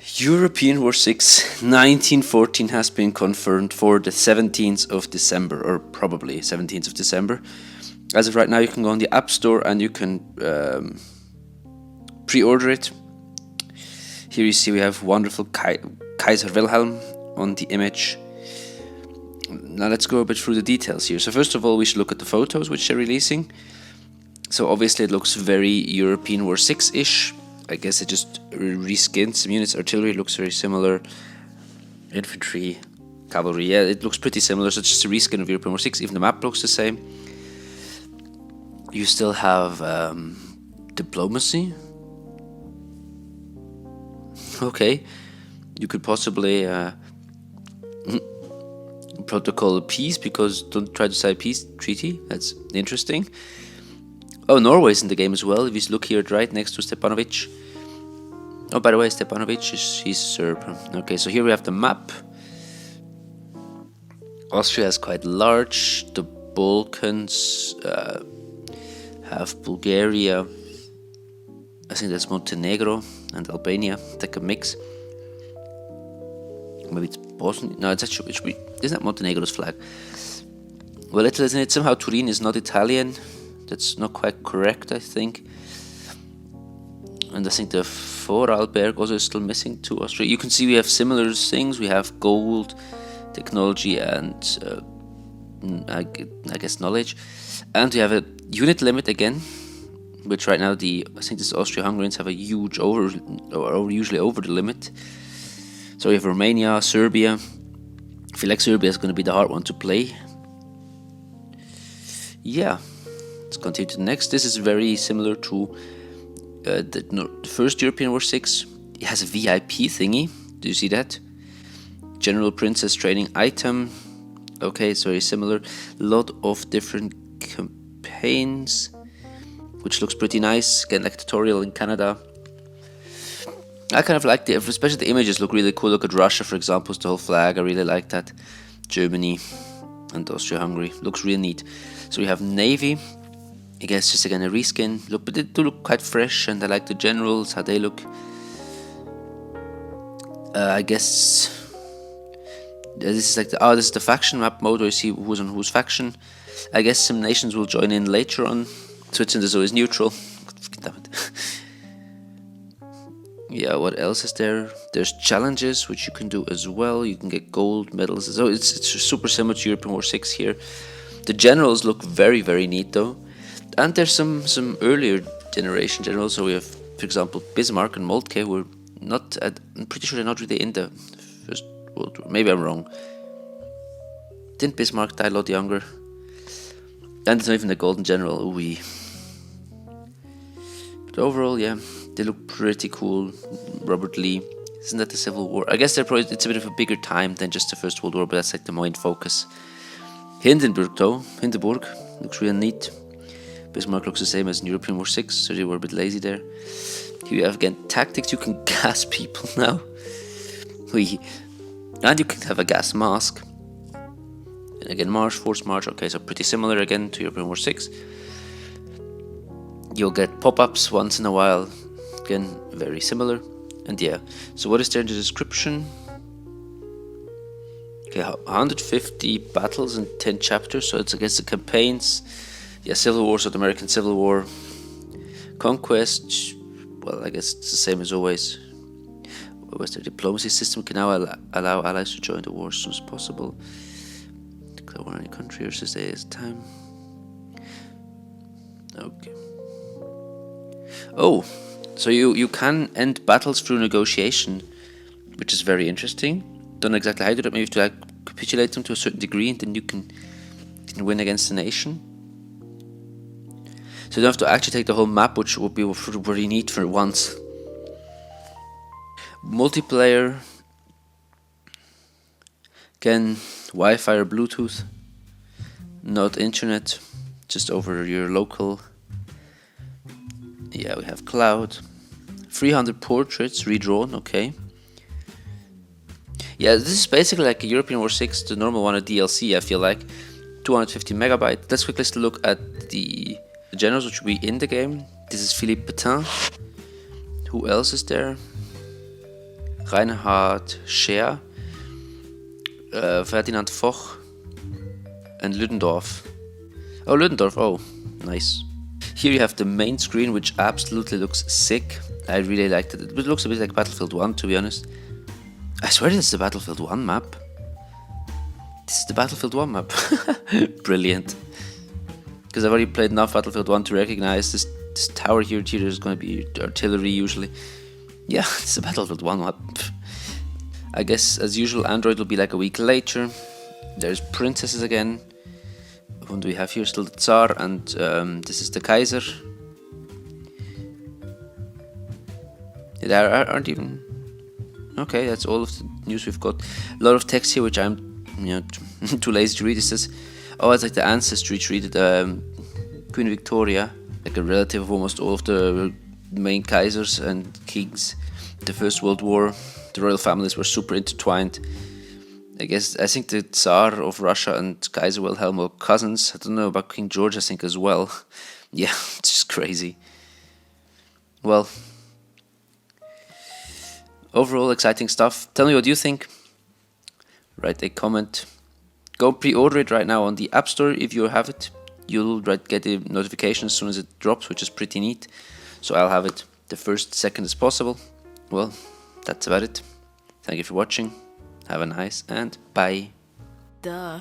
European War 6 1914 has been confirmed for the 17th of December, or probably 17th of December. As of right now, you can go on the App Store and you can pre-order it. Here you see we have wonderful Kaiser Wilhelm on the image. Now let's go a bit through the details here. So first of all, we should look at the photos which they're releasing. So obviously it looks very European War 6-ish. I guess it just reskinned some units. Artillery looks very similar. Infantry, cavalry, yeah, it looks pretty similar. So it's just a reskin of European War 6. Even the map looks the same. You still have diplomacy. Okay, you could possibly protocol peace, because don't try to sign peace treaty. That's interesting. Oh, Norway's in the game as well. If you look here right next to Stepanovic. Oh, by the way, Stepanovic he's Serb. Okay, so here we have the map. Austria is quite large. The Balkans have Bulgaria. I think that's Montenegro and Albania. Like a mix. Maybe it's Bosnia. No, it's actually, isn't that Montenegro's flag? Well, Italy, isn't it? Somehow Turin is not Italian. That's not quite correct, I think. And I think the Vorarlberg also is still missing to Austria. You can see we have similar things. We have gold, technology, and I guess knowledge. And we have a unit limit again, which right now I think this Austria-Hungarians have a huge usually over the limit. So we have Romania, Serbia. I feel like Serbia is going to be the hard one to play. Yeah. Let's continue to the next. This is very similar to the first European War 6. It has a VIP thingy. Do you see that? General Princess training item. Okay, it's very similar. A lot of different campaigns, which looks pretty nice. Again, like a tutorial in Canada. I kind of like especially the images look really cool. Look at Russia, for example, it's the whole flag. I really like that. Germany and Austria-Hungary. Looks really neat. So we have Navy. I guess just again a reskin. Look, but they do look quite fresh, and I like the generals, how they look. I guess this is like this is the faction map mode where you see who's on whose faction. I guess some nations will join in later on. Switzerland is always neutral. Damn it. Yeah, what else is there? There's challenges which you can do as well. You can get gold medals. So it's super similar to European War 6 here. The generals look very, very neat though. And there's some earlier generation generals. So we have, for example, Bismarck and Moltke, who are not. I'm pretty sure they're not really in the First World War. Maybe I'm wrong. Didn't Bismarck die a lot younger? And it's not even the Golden General. Ooh. But overall, yeah, they look pretty cool. Robert Lee. Isn't that the Civil War? I guess it's a bit of a bigger time than just the First World War, but that's like the main focus. Hindenburg looks real neat. Bismarck looks the same as in European War 6, so they were a bit lazy there. Here you have again tactics. You can gas people now. And you can have a gas mask. And again, force march. Okay, so pretty similar again to European War 6. You'll get pop-ups once in a while. Again, very similar. And yeah, so what is there in the description? Okay, 150 battles and 10 chapters, so it's against the campaigns. Yeah, Civil War, South American Civil War. Conquest, well, I guess it's the same as always. What was their diplomacy system? Can now allow allies to join the war as soon as possible. Declare war on any country or day as time. Okay. Oh, so you can end battles through negotiation, which is very interesting. Don't know exactly how to do that. Maybe you have to capitulate them to a certain degree, and then you can win against the nation. So you don't have to actually take the whole map, which would be pretty neat for once. Multiplayer. Again, Wi-Fi or Bluetooth. Not internet, just over your local. Yeah, we have cloud. 300 portraits redrawn, okay. Yeah, this is basically like a European War 6, the normal one, a DLC, I feel like. 250 megabyte. Let's quickly look at the generals which will be in the game. This is Philippe Pétain. Who else is there? Reinhard Scheer, Ferdinand Foch, and Ludendorff. Oh, Ludendorff, oh, nice. Here you have the main screen, which absolutely looks sick. I really liked it. It looks a bit like Battlefield 1, to be honest. I swear this is the Battlefield 1 map. This is the Battlefield 1 map. Brilliant. Because I've already played enough Battlefield 1 to recognize this tower here. There's going to be artillery usually. Yeah, it's a Battlefield 1 map. I guess, as usual, Android will be like a week later. There's princesses again. Whom do we have here? Still the Tsar, and this is the Kaiser. There aren't even... Okay, that's all of the news we've got. A lot of text here, which I'm too lazy to read. It says, oh, it's like the ancestry treated Queen Victoria, like a relative of almost all of the main Kaisers and kings. The First World War, the royal families were super intertwined. I think the Tsar of Russia and Kaiser Wilhelm were cousins. I don't know about King George, I think as well. Yeah, it's just crazy. Well, overall exciting stuff. Tell me what you think. Write a comment. Go pre-order it right now on the App Store if you have it. You'll get a notification as soon as it drops, which is pretty neat. So I'll have it the first second as possible. Well, that's about it. Thank you for watching. Have a nice and bye. Duh.